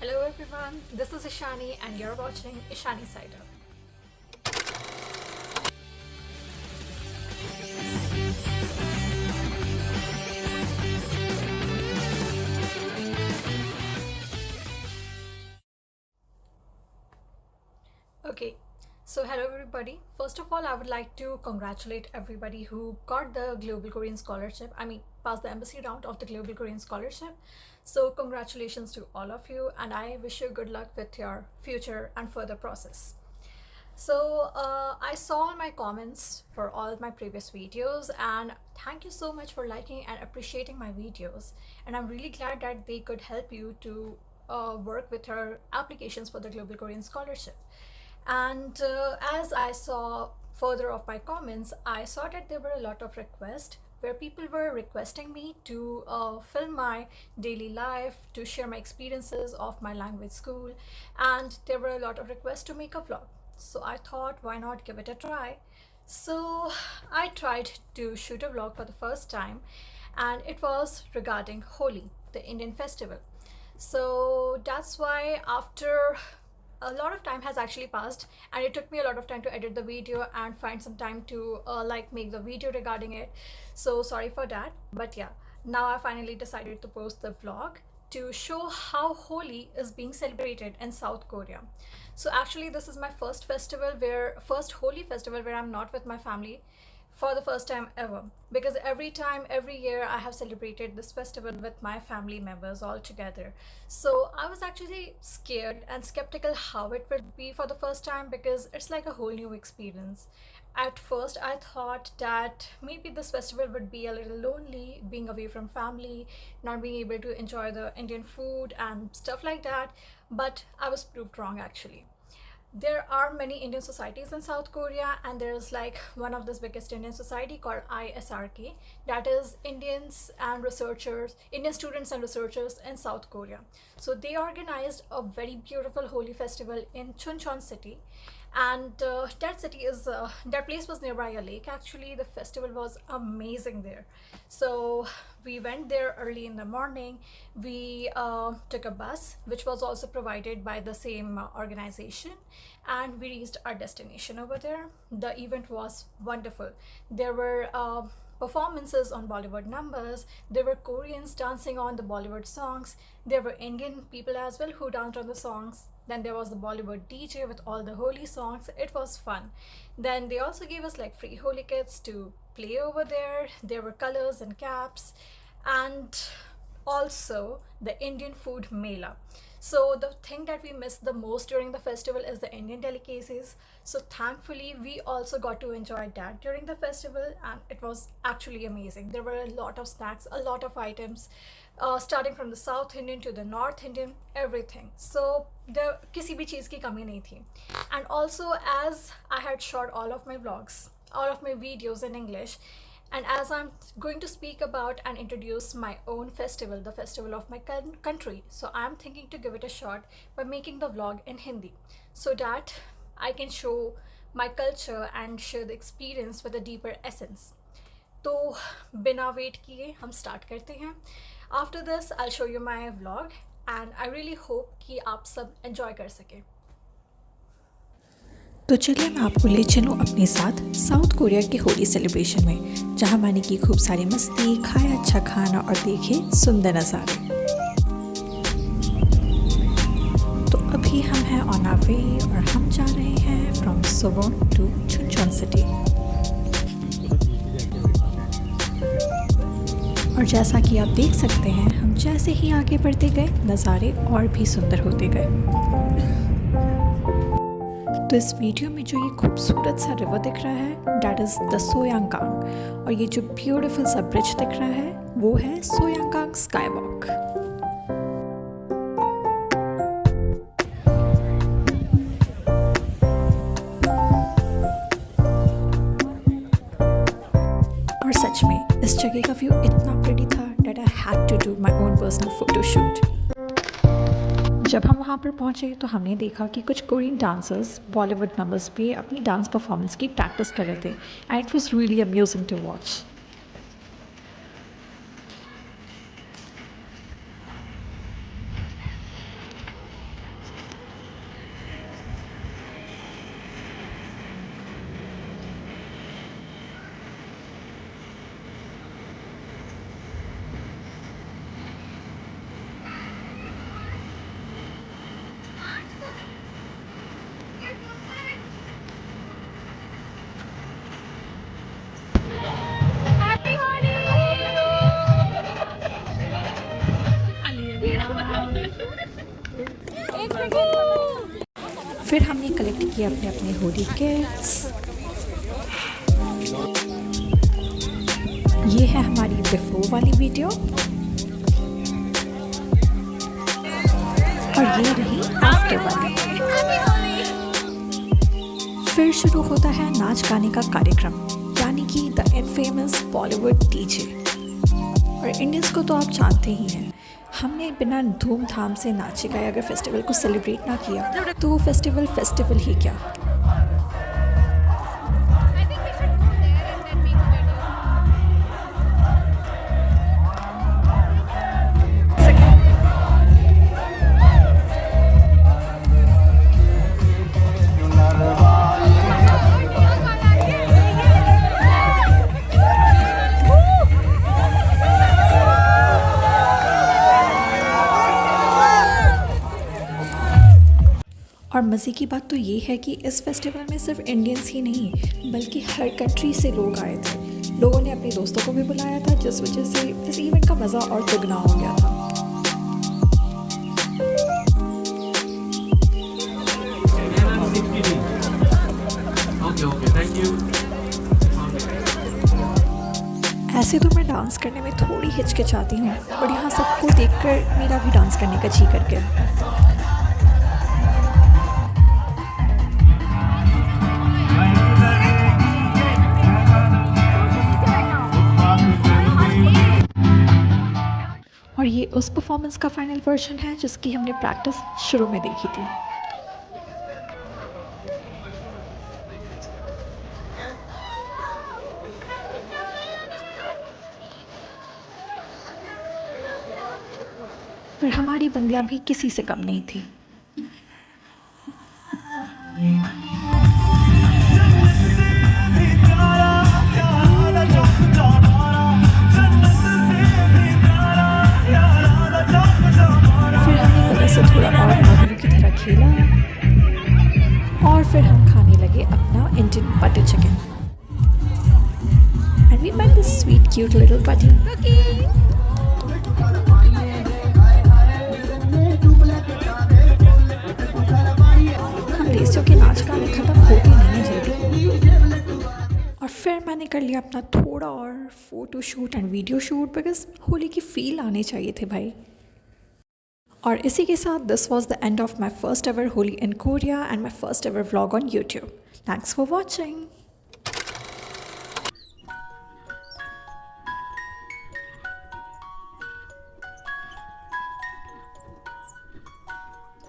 Hello everyone, this is Ishani and you're watching Ishani Side Up. Okay, so hello everybody. First of all, I would like to congratulate everybody who got the Global Korean Scholarship. Passed the embassy round of the Global Korean Scholarship. So, congratulations to all of you, and I wish you good luck with your future and further process. So I saw all my comments for all my previous videos, and thank you so much for liking and appreciating my videos. And I'm really glad that they could help you to work with your applications for the Global Korean Scholarship. And as I saw further of my comments, I saw that there were a lot of requests where people were requesting me to film my daily life, to share my experiences of my language school, and there were a lot of requests to make a vlog. So I thought, why not give it a try? So I tried to shoot a vlog for the first time, and it was regarding Holi, the Indian festival. So that's why after a lot of time has actually passed, and it took me a lot of time to edit the video and find some time to make the video regarding it. So sorry for that, but yeah, now I finally decided to post the vlog to show how Holi is being celebrated in South Korea. So actually this is my first Holi festival where I'm not with my family for the first time ever, because every year I have celebrated this festival with my family members all together. So I was actually scared and skeptical how it would be for the first time, because it's like a whole new experience. At first I thought that maybe this festival would be a little lonely, being away from family, not being able to enjoy the Indian food and stuff like that, but I was proved wrong actually. There are many Indian societies in South Korea, and there's like one of this biggest Indian society called ISRK, that is Indian students and researchers in South Korea. So they organized a very beautiful Holi festival in Chuncheon city, and that place was nearby a lake. Actually, the festival was amazing there. So we went there early in the morning. We took a bus which was also provided by the same organization, and we reached our destination over there. The event was wonderful. There were performances on Bollywood numbers. There were Koreans dancing on the Bollywood songs. There were Indian people as well who danced on the songs. Then there was the Bollywood DJ with all the Holi songs. It was fun. Then they also gave us like free Holi kits to play over there. There were colors and caps, and also the Indian food mela. So the thing that we missed the most during the festival is the Indian delicacies. So thankfully we also got to enjoy that during the festival, and it was actually amazing. There were a lot of snacks, a lot of items, starting from the South Indian to the North Indian, everything. So the किसी भी चीज़ की कमी नहीं थी. And also, as I had shot all of my vlogs, all of my videos in English, and as I'm going to speak about and introduce my own festival, the festival of my country, so I'm thinking to give it a shot by making the vlog in Hindi, so that I can show my culture and share the experience with a deeper essence. तो बिना wait किए हम start करते हैं. After this I show you my vlog, and I really hope कि आप सब enjoy कर सकें. तो चलिए मैं आपको ले चलूँ अपने साथ साउथ कोरिया के होली सेलिब्रेशन में, जहाँ मैंने की खूब सारी मस्ती, खाया अच्छा खाना और देखे सुंदर नज़ारे. तो अभी हम हैं ऑन आवर वे और हम जा रहे हैं फ्रॉम सोवोन टू चुनचोन सिटी. और जैसा कि आप देख सकते हैं, हम जैसे ही आगे बढ़ते गए नज़ारे और भी सुंदर होते गए. तो इस वीडियो में जो ये खूबसूरत सा रिवर दिख रहा है, डैट इज़ द सोयांगकांग, और ये जो ब्यूटीफुल सा ब्रिज दिख रहा है वो है सोयांगकांग स्काई वॉक. और सच में इस जगह का व्यू इतना प्रिटी था that I had to do my own personal photoshoot. जब हम वहाँ पर पहुँचे तो हमने देखा कि कुछ कोरियन डांसर्स बॉलीवुड नंबर्स पे अपनी डांस परफॉर्मेंस की प्रैक्टिस कर रहे थे, and it was really amusing to watch. फिर हमने कलेक्ट किया अपने अपने होली किट्स। ये है हमारी बिफोर वाली वीडियो और ये रही आफ्टर वाली। फिर शुरू होता है नाच गाने का कार्यक्रम, यानी कि द इनफेमस बॉलीवुड डीजे। और इंडियंस को तो आप जानते ही हैं, हमने बिना धूमधाम से नाचे गाए अगर फेस्टिवल को सेलिब्रेट ना किया तो वो फेस्टिवल ही क्या। और मज़े की बात तो ये है कि इस फेस्टिवल में सिर्फ इंडियंस ही नहीं बल्कि हर कंट्री से लोग आए थे। लोगों ने अपने दोस्तों को भी बुलाया था, जिस वजह से इस इवेंट का मज़ा और दुगना हो गया था। ऐसे तो मैं डांस करने में थोड़ी हिचकिचाती हूँ, और यहाँ सबको देखकर मेरा भी डांस करने का जी कर गया। और ये उस परफॉर्मेंस का फाइनल वर्जन है जिसकी हमने प्रैक्टिस शुरू में देखी थी। पर हमारी बंगला भी किसी से कम नहीं थी। से थोड़ा और नॉर्मल की तरह खेला और फिर हम खाने लगे अपना Indian butter chicken. And we met this sweet cute little buddy. हम देशों के नाच गाने खत्म होते नहीं हैं जल्दी। और फिर मैंने कर लिया अपना थोड़ा और photo shoot and video shoot, because Holi की फील आने चाहिए थे भाई। और इसी के साथ this was the end of my first ever Holi in Korea and my first ever vlog on YouTube. Thanks for watching.